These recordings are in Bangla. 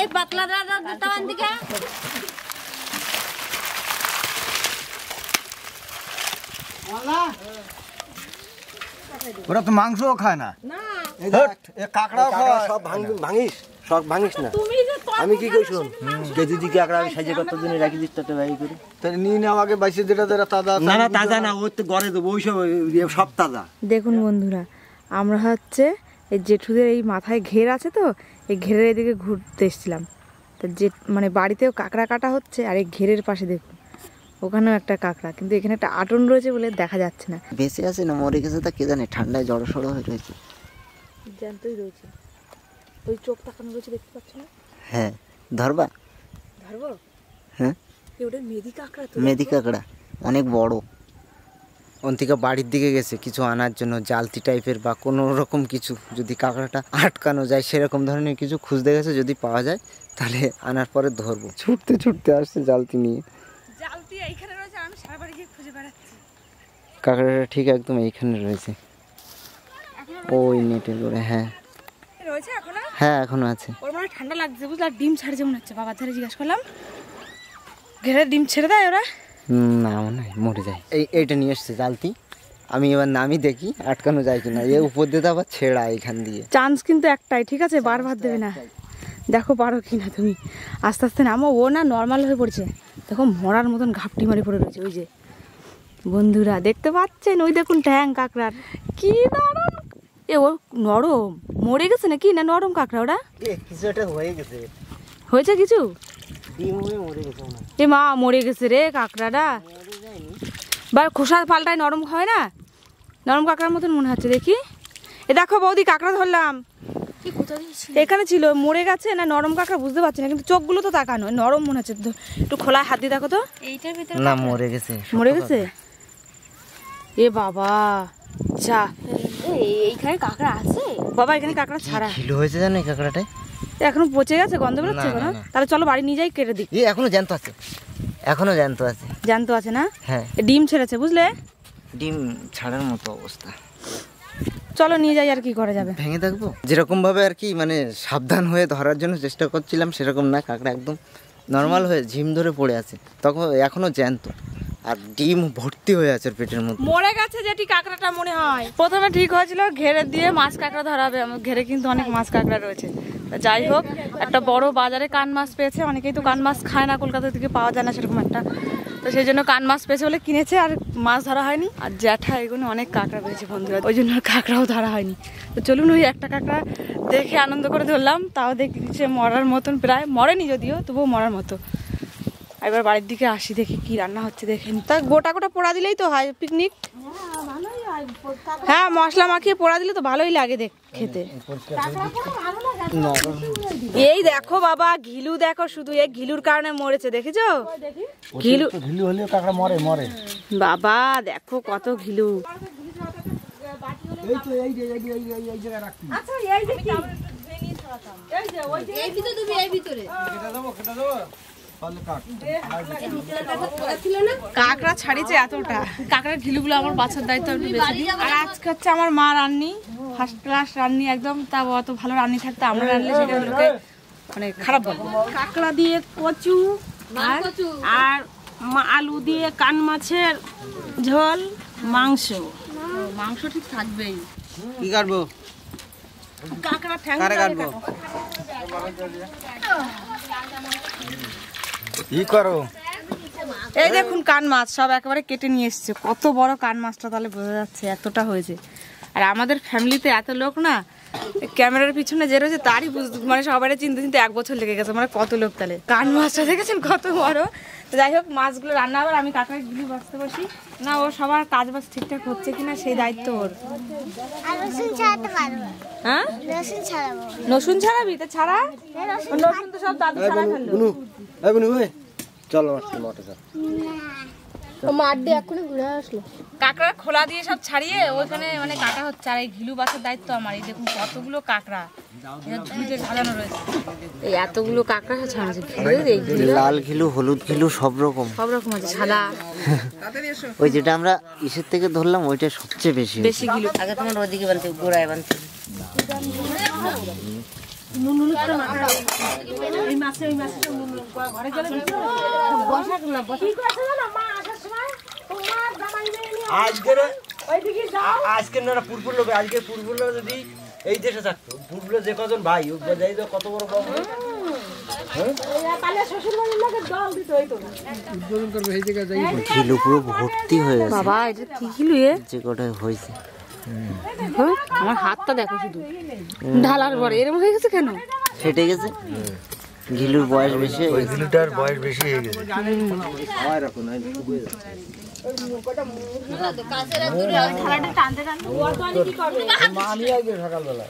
এই পাতলা দাদা তাওয়ান দিকে ওরা তো মাংসও খায় না। এই কাঁকড়াও সব ভাঙিস সব ভাঙিস না। আমি কি কই শুন, যদি কাঁকড়া আমি সাইজে কত দিনে রাখি দিতে ভাই করি তাহলে নিয়ে নাও আগে বাইসে যেটা তাজা। না না তাজা না, ওর তো গড়ে দেবো ওই সব তাজা। দেখুন বন্ধুরা, আমরা হচ্ছে এই জেঠুদের এই মাথায় ঘের আছে তো, এই ঘেরের এদিকে ঘুরতে এসেছিলাম। তা যে মানে বাড়িতেও কাঁকড়া কাটা হচ্ছে, আর এই ঘেরের পাশে দেখুন ওখানেও একটা কাঁকড়া, কিন্তু এখানে একটা আটন রয়েছে বলে দেখা যাচ্ছে না। বেঁচে আছে না মরে গেছে তা কে জানে, ঠান্ডায় জড়ো সড়ো হয়ে রয়েছে। জ্যান্তই রয়েছে, ওই চোখ তাকানো রয়েছে, দেখতে পাচ্ছ না? হ্যাঁ ধরবা? ধরবো? হ্যাঁ ওটা মেদি কাঁকড়া তো। মেদি কাঁকড়া অনেক বড়। অন্তিকা বাড়ির দিকে গেছে কিছু আনার জন্য, জালতি টাইপের বা কোনো রকম কিছু, যদি কাঁকড়াটা আটকানো যায় সেরকম ধরনের কিছু খুঁজতে গেছে। যদি পাওয়া যায় তাহলে আনার পরে ধরবো। ছুটতে ছুটতে আসছে জালতি নিয়ে। জালতি এইখানে রয়েছে, আমি সারা বাড়ি গিয়ে খুঁজে বেড়াচ্ছি। কাঁকড়াটা ঠিক একদম এইখানে রয়েছে, ওই নেটের করে। হ্যাঁ রয়েছে এখনো? হ্যাঁ এখনো আছে। ওর মনে ঠান্ডা লাগছে বুঝলে, আর ডিম ছাড়ে যেমন হচ্ছে। বাবার ধারে জিজ্ঞাসা করলাম, ঘেরের ডিম ছেড়ে দেয় ওরা? না মনে হয় মরে যায়। এইটা নিয়ে এসছে জালতি, আমি এবার নামি দেখি আটকানো যায় কিনা। এ উপর দিয়ে তো আবার ছেঁড়া এখান দিয়ে। চান্স কিন্তু একটাই, ঠিক আছে? বারবার দেবে না, দেখো পারো কিনা তুমি। আস্তে আস্তে নামো। ও না নর্মাল হয়ে পড়ছে, দেখো মরার মতন ঘাপটি মারি পড়ে রয়েছে। ওই যে বন্ধুরা দেখতে পাচ্ছেন, ওই দেখুন ট্যাং কাঁকড়ার কি নরম। এ ও নরম, মরে গেছে নাকি না নরম কাঁকড়া? ওরা কিছু একটা হয়ে গেছে, হয়েছে কিছু। মরে গেছে। এ মা মরে গেছে রে কাঁকড়াটা। বা খোসা পাল্টায় নরম হয় না, নরম কাঁকড়ার মতন মনে হচ্ছে। দেখি, এ দেখো বৌদি কাঁকড়া ধরলাম, এখানে ছিল। মরে গেছে না নরম কাঁকড়া বুঝতে পারছি না, কিন্তু চোখগুলো তো তাকানো, নরম মনে হচ্ছে। একটু খোলায় হাত দিয়ে দেখো তো। এইটার ভিতরে না মরে গেছে, মরে গেছে। এ বাবা যা, এইখানে কাঁকড়া আছে বাবা, এখানে কাঁকড়া ছাড়া। কিলো হয়েছে জানো এই কাঁকড়াটায়? এখনো পচে গেছে, গন্ধ বেরোচ্ছে কেন? তাহলে চলো বাড়ি নিয়ে যাই, কেটে দিই। এখনো জ্যান্ত আছে, এখনো জ্যান্ত আছে। জ্যান্ত আছে না? হ্যাঁ ডিম ছেড়েছে বুঝলে, ডিম ছাড়ার মতো অবস্থা। চলো নিয়ে যাই, আর কি করা যাবে। ভেঙে থাকবো যেরকম ভাবে আর কি, মানে সাবধান হয়ে ধরার জন্য চেষ্টা করছিলাম, সেরকম না। কাঁকড়া একদম নর্মাল হয়ে ঝিম ধরে পড়ে আছে, তখন এখনো জ্যান্ত, আর ডিম ভর্তি হয়ে আছে পেটের মধ্যে। মরে গেছে যেটি কাঁকড়াটা মনে হয়। প্রথমে ঠিক হয়েছিল ঘেরে দিয়ে মাছ কাঁকড়া ধরাবে, আমার ঘেরে কিন্তু অনেক মাছ কাঁকড়া রয়েছে। যাই হোক, একটা বড় বাজারে কান মাছ পেয়েছে। অনেকেই তো কান মাছ খায় না, কলকাতা থেকে পাওয়া যায় না সেরকম একটা, তো সেই জন্য কান মাছ পেয়েছে বলে কিনেছে, আর মাছ ধরা হয়নি। আর জ্যাঠা এগুলো অনেক কাঁকড়া পেয়েছে বন্ধুরা, ওই জন্য কাঁকড়াও ধরা হয়নি। তো চলুন, ওই একটা কাঁকড়া দেখে আনন্দ করে ধরলাম, তাও দেখছে মরার মতন, প্রায় মরেনি যদিও, তবুও মরার মতো। এবার বাড়ির দিকে আসি, দেখি কি রান্না হচ্ছে দেখে নি। তা গোটা গোটা পোড়া দিলেই তো হয় পিকনিক। হ্যাঁ মশলা মাখিয়ে পোড়া দিলে তো ভালোই লাগে খেতে। এই দেখো বাবা, ঘিলু দেখো শুধু, এই ঘিলুর কারণে মরেছে, দেখেছো? ঘিলু হলে কাঁকড়া মরে মরে। বাবা দেখো কত ঘিলু। কাঁকড়া ছাড়িয়েছে এতটা, কাঁকড়ার ঘিলুগুলো আমার বাছার দায়িত্ব আমি বেশি দিই। আর আজকে হচ্ছে আমার মা রান্নি, ফার্স্ট ক্লাস রান্নি একদম। তা অত ভালো রান্নি থাকতে আমরা রান্নলে সেটা লোকে মানে খারাপ বলবো। কাঁকড়া দিয়ে কচু আর আলু দিয়ে কান মাছের ঝোল, মাংস। মাংস ঠিক থাকবেই। কি কাটবো? কাঁকড়া ঠ্যাং কাটবো? কি করো? এই দেখুন কান মাছ সব একেবারে কেটে নিয়ে এসছে। কত বড় কান মাছটা, তাহলে বোঝা যাচ্ছে এতটা হয়েছে। আর আমাদের ফ্যামিলিতে এত লোক না, ক্যামেরার পিছনে যে রয়েছে তারই মানে সবাই চিনতে চিনতে 1 বছর লেগে গেছে। মানে কত লোক, তাহলে কান মাছটা দেখেছেন কত বড়। যাই হোক, মাছগুলো রান্না আবার আমি কাকার গিলি বাঁচতে বসি না, ও সবার কাজ বাজ ঠিকঠাক হচ্ছে কিনা সেই দায়িত্ব ওর। হ্যাঁ রসুন ছাড়াবি? তো ছাড়া, রসুন তো সব দাদু ছাড়া ফেললো। চলো কাঁকড়া খোলা দিয়ে সব ছাড়িয়ে ওইখানে মানে কাটা হচ্ছে। আর এই ঘিলু বাছার দায়িত্ব আমার। এই দেখুন কতগুলো কাঁকড়া ধুইতে ঝালানো রয়েছে। এই এতগুলো কাঁকড়া ছাড়াচ্ছে, লাল ঘিলু, হলুদ ঘিলু, সব রকম আছে, সাদা। ওই যেটা আমরা ইসের থেকে ধরলাম ওইটা সবচেয়ে বেশি ঘিলু। আগে তোমার ওইদিকে বানতে, গোড়ায় বানতে। নুন করে মাখা এই মাছে ওই মাছে নুন ঘরে গেলে বসা না বসি করছে না মা আসার সময় তোমার জামাই নিয়ে আজকের ওইদিকে যাও আজকের না পুরপুর লোক আজকে পুরপুর লোক যদি এই দেশে থাকতো পুরপুরে যে কজন ভাই যাই তো কত বড় কম তাহলে শ্বশুর বাড়ির লোকের দল দিতে হইতো না উদ্বোধন করবে এই জায়গায় যাই ঘিলু পুরো ভর্তি হয়ে গেছে বাবা এটা কি কিলো এ যে কটাই হয়েছে। আমার হাতটা দেখো শুধু ঢালার পরে এরকম হয়ে গেছে কেন? ফেটে গেছে, ঘিলুর বয়স বেশি হয়ে গেছে। ঘিলুটার বয়স বেশি হয়ে গেছে। মা নিয়ে আসবে সকালবেলা।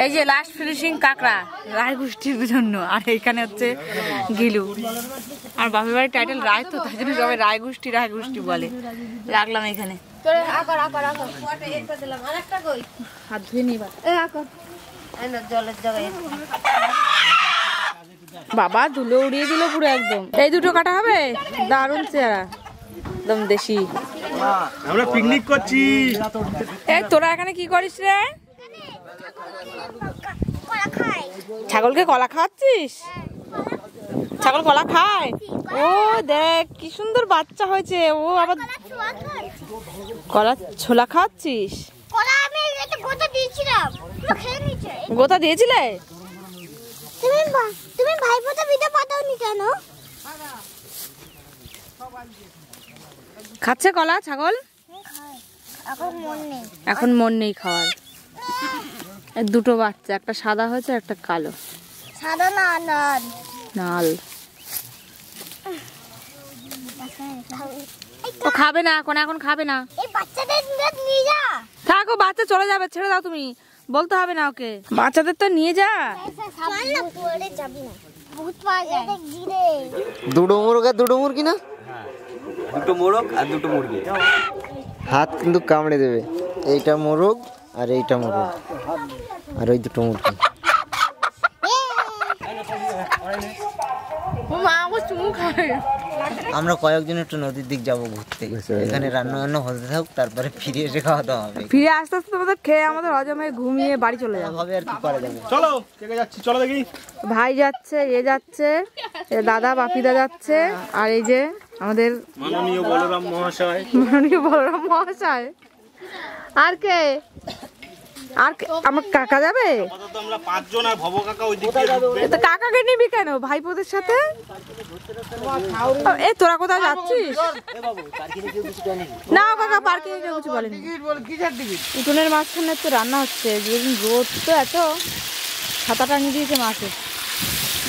এই যে লাস্ট ফিনিশিং কাঁকড়া রায় গোষ্ঠীর জন্য, আর এইখানে হচ্ছে গিলু। আর বাপের বাড়ির টাইটেল রায়, তো তাই জন্য সবাই রায় গোষ্ঠী বলে। রাখলাম এখানে, হাত ধুয়ে নিবা। বাবা ধুলো উড়িয়ে দিল পুরো একদম। এই দুটো কাটা হবে, দারুণ চেহারা, একদম দেশি। আমরা পিকনিক করছি। এই তোরা এখানে কি করিস রে? ছাগলকে কলা খাওয়াচ্ছিস? ছাগল কলা খায়? ও দেখ কি সুন্দর বাচ্চা হয়েছে। ও আবার কলা ছোলা খাওয়াচ্ছিস? গোতা দিয়েছিলে? তুমি ভাইপোটা ভিডিও পাঠাওনি কেন? খাচ্ছে কলা ছাগল? এখন মন নেই খাওয়ার। দুটো বাচ্চা, একটা সাদা হয়েছে একটা কালো। সাদা না লাল। লাল। ও খাবে না এখন খাবে না। এই বাচ্চাদের নিয়ে যা। থাকো, বাচ্চা চলে যাবে, ছেড়ে দাও। তুমি বলতে হবে না ওকে, বাচ্চাদের তো নিয়ে যা। দুটো মোরগ আর দুটো মুরগি না? দুটো মোরগ আর দুটো মুরগি। হাত কিন্তু কামড়ে দেবে। এইটা মোরগ আর এইটা মোরগ আর ওই দুটো মুরগি। আমরা কয়েকজন একটু নদীর দিক যাবো ঘুরতে, এখানে রান্না বান্না হতে থাকুক, তারপরে ফিরে এসে খাওয়া দাওয়া হবে। ফিরে আস্তে আস্তে তোমাদের খেয়ে আমাদের হজম হয়ে ঘুমিয়ে বাড়ি চলে যাবে। হবে আর কি করা যাবে। চলো কে যাচ্ছি, চলো দেখি। ভাই যাচ্ছে, এ যাচ্ছে, দাদা বাপিদা যাচ্ছে, আর এই যে আমাদের মাননীয় বলরাম মহাশয়। আর কে? আর আমার কাকা যাবে? আমরা 5 জন আর ভব কাকা ওই দিক দিয়ে ঢুকবে। তো কাকাকে নিবি কেন ভাইপোদের সাথে? এ তোরা কোথায় যাচ্ছিস? না কাকা পার্কিং এ কেউ কিছু বলেনি। উঠোনের মাঝখানে তো রান্না হচ্ছে, যেদিন রোদ তো এত, ছাতা টাঙিয়ে দিয়েছে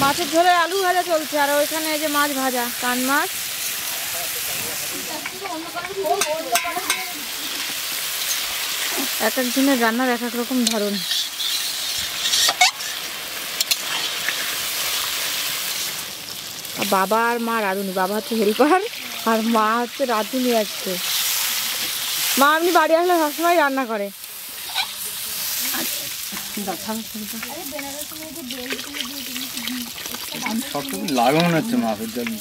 মাছের ঝোলে আলু ভাজা চলছে, আর ওইখানে এই যে মাছ ভাজা, কান মাছ। এক একজনের রান্নার এক এক রকম ধরন। বাবা আর মা রাঁধুনি, বাবা হচ্ছে হেল্পার আর মা হচ্ছে রাঁধুনি। আসছে মা, আপনি বাড়ি আসলে সবসময় রান্না করে। লাগানো হচ্ছে মাছের জন্য।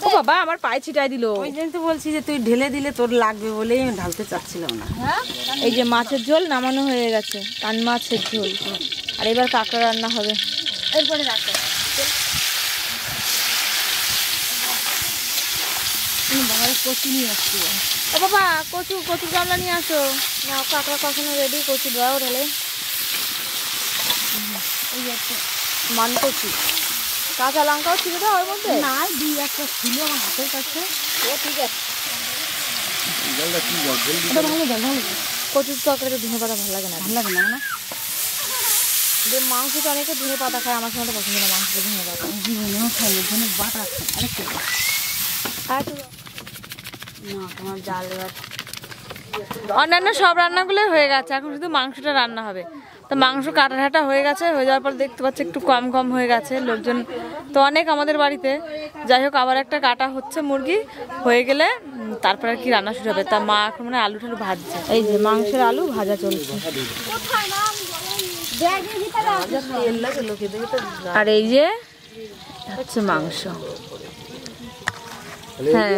ও বাবা আমার পায়ে ছিটাই দিল। ওই জন্য তো বলছি যে তুই ঢেলে দিলে তোর লাগবে বলেই আমি ঢালতে চাচ্ছিলাম না। এই যে মাছের ঝোল নামানো হয়ে গেছে, কান মাছের ঝোল, আর এবার কাঁকড়া রান্না হবে। এরপরে রাখো কচু নিয়ে আসছি। ও বাবা কচু গামলা নিয়ে আসো না। কাঁকড়া কখনো রেডি, কচু দাও ঢেলে। মান কচু, কাঁচা লঙ্কাও ছিল তো ওর মধ্যে? না, 2-1টা ছিল আমার হাতের কাছে। ও ঠিক আছে, কচুর তরকারি ধনে পাতা ভালো লাগে না। না যে মাংস তো অনেকে ধনে পাতা খায়, আমার সময় পছন্দ না মাংস ধনে পাতা। জীবনেও খাইলে ধনে বাটা আরেকটু না তোমার জাল। এবার অন্যান্য সব রান্নাগুলো হয়ে গেছে, এখন শুধু মাংসটা রান্না হবে। তো মাংস কাটা হয়ে গেছে, হয়ে যাওয়ার পর দেখতে পাচ্ছি একটু কম হয়ে গেছে, লোকজন তো অনেক আমাদের বাড়িতে। যাই হোক, আবার একটা কাটা হচ্ছে মুরগি, হয়ে গেলে তারপরে কি রান্না শুরু হবে। তা মা এখন মানে আলু ঠালু ভাজছে, এই যে মাংসের আলু ভাজা চলছে। আর এই যে হচ্ছে মাংস। হ্যাঁ,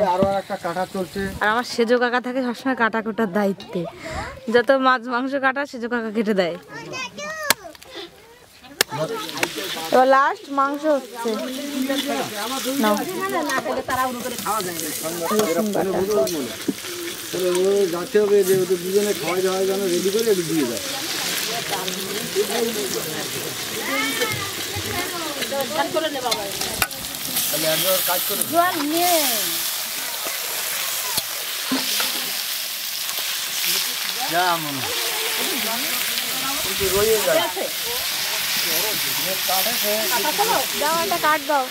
আর আমার সেজো কাকা থাকে সবসময় কাটা কোটার দায়িত্বে, যত মাছ মাংস কাটা সেজো কাকা কেটে দেয়। এবার লাস্ট মাংস হচ্ছে। দুজনে খাওয়া যাওয়ার জন্য রেডি করে দিয়ে দেয়। কাজ করে কাট দাও,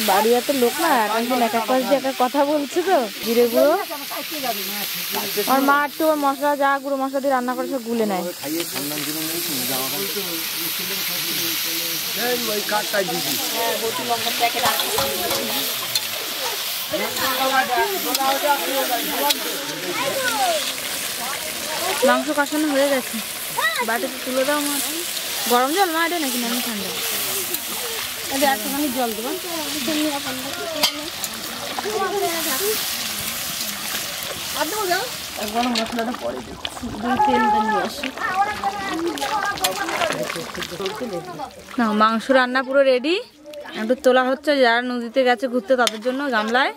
বাড়ি এত লোক না, একজন এক এক পাশ দিয়ে এক এক কথা বলছে তো। জিরে গুঁড়ো আর মা একটু মশলা, যা গুঁড়ো মশলা দিয়ে রান্না করে সব গুলে নেয়। মাংস কষানো হয়ে গেছে, বাটিতে তুলে দাও মা। গরম জল মা এটা নাকি আমি ঠান্ডা? এটা একটুখানি জল দেবো। গরম মশলাটা পরে তেলটা নিয়ে আসি না। মাংস রান্না পুরো রেডি, একটু তোলা হচ্ছে। যারা নদীতে গেছে ঘুরতে তাদের জন্য গামলায়।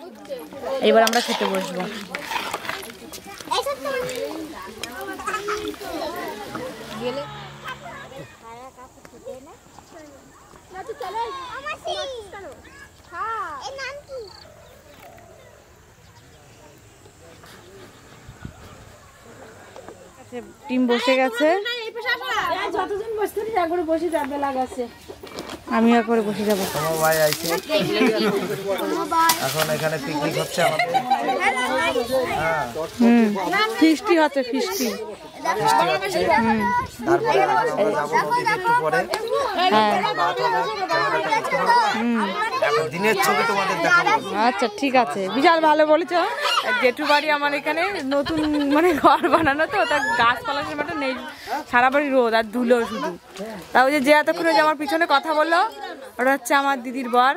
এবার আমরা খেতে বসবো। টিম বসে গেছে, আমি একবারে বসে যাবো। এখন এখানে পিকনিক হচ্ছে আমাদের। ফিস্টি হচ্ছে, ফিস্টি। আচ্ছা ঠিক আছে, বিশাল ভালো বলেছ। জেঠু বাড়ি আমার এখানে নতুন মানে ঘর বানানো তো, তার গাছপালা সেটা নেই, সারা বাড়ি রোদ আর ধুলো শুধু। তা ওই যে এতক্ষণ যে আমার পিছনে কথা বললো ওটা হচ্ছে আমার দিদির বর,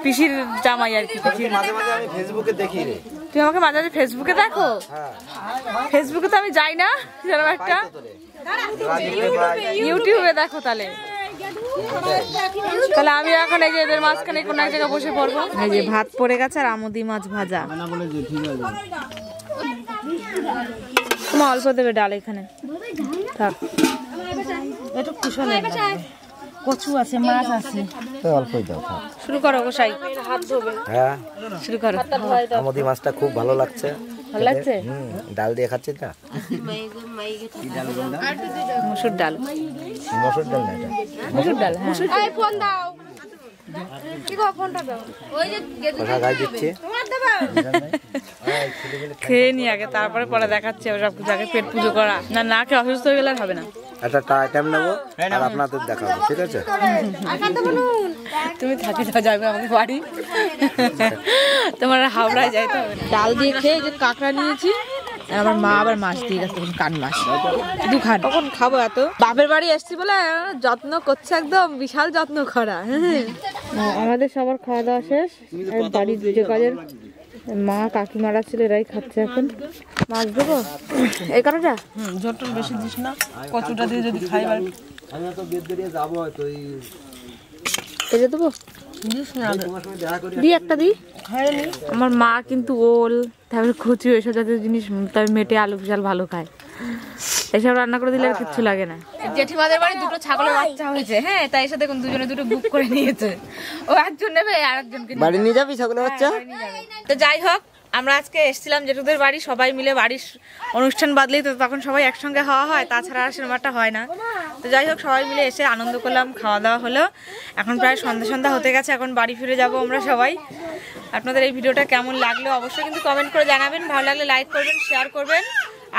পিসির জামাই আর কি। মাঝে মাঝে আমি ফেসবুকে দেখি রে। তুমি আমাকে মাঝে মাঝে ফেসবুকে দেখো? ফেসবুকে তো আমি যাই না সেরকম একটা, ইউটিউবে দেখো। তাহলে আমি এখন এই যে এদের মাঝখানে কোনো এক জায়গায় বসে পড়বো। এই যে ভাত পড়ে গেছে আর আমুদি মাছ ভাজা। তোমার অল্প দেবে ডাল এখানে থাক। একটু কুশল কচু আছে, মাছ আছে, অল্পই দাও। শুরু করো গোসাই, হাত ধোবে। হ্যাঁ শুরু করো। আমুদি মাছটা খুব ভালো লাগছে। ভালো লাগছে? ডাল দিয়ে খাচ্ছি না? মসুর ডাল। মসুর ডাল না, এটা মসুর ডাল। হ্যাঁ, ফোন দাও। কি গো ফোনটা দাও। ওই যে কথা গাই দিচ্ছি। খেয়ে নি আগে, তারপরে পরে দেখাচ্ছে সব কিছু। আগে পেট পুজো করা, না না খেয়ে অসুস্থ হয়ে গেলে হবে না। একটা টাইম নেবো আর আপনাদের দেখাবো, ঠিক আছে? তুমি থাকি যাবে আমাদের বাড়ি, তোমার হাওড়ায় যাইতে হবে। ডাল দিয়ে খেয়ে যে কাঁকড়া নিয়েছি, আমার মা আবার মাছ দিয়ে গেছে, কান মাছ শুধু খান। কখন খাবো? এত বাপের বাড়ি এসছি বলে যত্ন করছে, একদম বিশাল যত্ন করা। আমাদের সবার খাওয়া দাওয়া শেষ, বাড়ির যে কাজের মা কাকিমারা ছিল এরাই খাচ্ছে এখন। মাছ দেবো এই কারণটা, ঝোলটা বেশি দিস না, কচুটা দিয়ে যদি খাই। আমি তো বেদ বেরিয়ে যাবো হয়তো, এই যে দেবো দি একটা দি। আমার মা কিন্তু ওল, তারপরে কচু এসব জাতীয় জিনিস, তবে মেটে আলু বিশাল ভালো খায়। এসব রান্না করে দিলে আর কিচ্ছু লাগে না। জেঠিমাদের বাড়ি দুটো ছাগলের বাচ্চা হয়েছে। হ্যাঁ, তাই এসে দেখুন দুজনে দুটো বুক করে নিয়েছে। ও একজন নেবে আর একজনকে বাড়ি নিয়ে যাবি ছাগলের বাচ্চা? তো যাই হোক, আমরা আজকে এসেছিলাম জেঠুদের বাড়ি, সবাই মিলে বাড়ির অনুষ্ঠান বাদলেই তো তখন সবাই একসঙ্গে হওয়া হয়, তাছাড়া আর সিনেমাটা হয় না। তো যাই হোক, সবাই মিলে এসে আনন্দ করলাম, খাওয়া দাওয়া হলো। এখন প্রায় সন্ধ্যা হতে গেছে, এখন বাড়ি ফিরে যাব আমরা সবাই। আপনাদের এই ভিডিওটা কেমন লাগলো অবশ্যই কিন্তু কমেন্ট করে জানাবেন। ভালো লাগলে লাইক করবেন, শেয়ার করবেন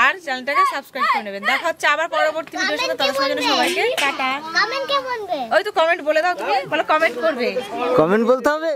আর চ্যানেলটাকে সাবস্ক্রাইব করে নেবেন। দেখা হচ্ছে আবার পরবর্তী ভিডিওর সাথে, ততক্ষণের জন্য সবাইকে টাটা। কমেন্ট কে বলবে? ওই তো কমেন্ট বলে দাও, তুমি বলো কমেন্ট করবে। কমেন্ট বলতে হবে।